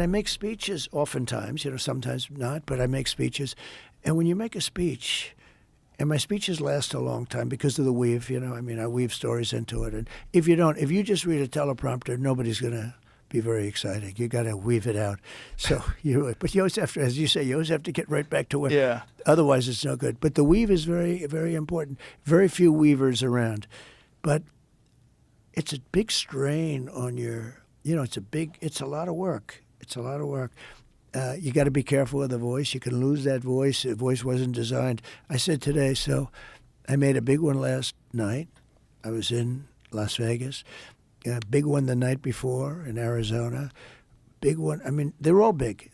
I make speeches oftentimes, sometimes not, but I make speeches. And when you make a speech, and my speeches last a long time because of the weave, I weave stories into it. And if you just read a teleprompter, nobody's going to be very exciting. You got to weave it out. So but you always have to, as you say, you always have to get right back to it. Yeah. Otherwise, it's no good. But the weave is very, very important. Very few weavers around, but it's a big strain on your. It's a lot of work. It's a lot of work. You got to be careful with the voice. You can lose that voice. The voice wasn't designed. I said today, so I made a big one last night. I was in Las Vegas. A big one the night before in Arizona. Big one. I mean, they're all big.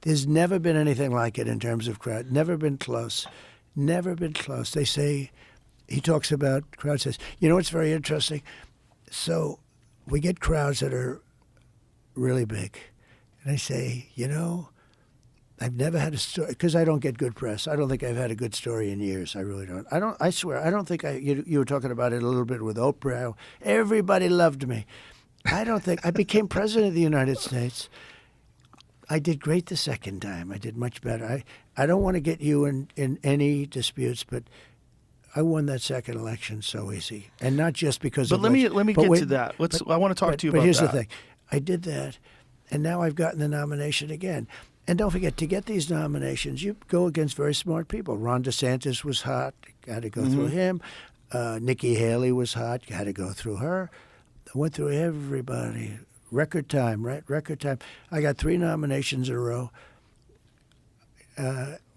There's never been anything like it in terms of crowd. Never been close. Never been close. They say, he talks about crowd says, it's very interesting. So we get crowds that are really big. And I say, I've never had a story, because I don't get good press. I don't think I've had a good story in years. I really don't. I swear, I don't think you were talking about it a little bit with Oprah. Everybody loved me. I don't think, I became president of the United States. I did great the second time. I did much better. I don't want to get you in any disputes, but I won that second election so easy. And not just because but of let me get to that. I want to talk to you about that. But here's the thing. I did that. And now I've gotten the nomination again. And don't forget, to get these nominations, you go against very smart people. Ron DeSantis was hot. Had to go through him. Nikki Haley was hot. Had to go through her. I went through everybody. Record time, right? Record time. I got 3 nominations in a row.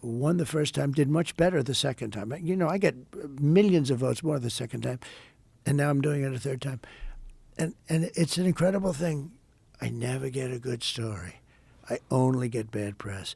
Won the first time. Did much better the second time. I get millions of votes more the second time. And now I'm doing it a third time. And it's an incredible thing. I never get a good story. I only get bad press.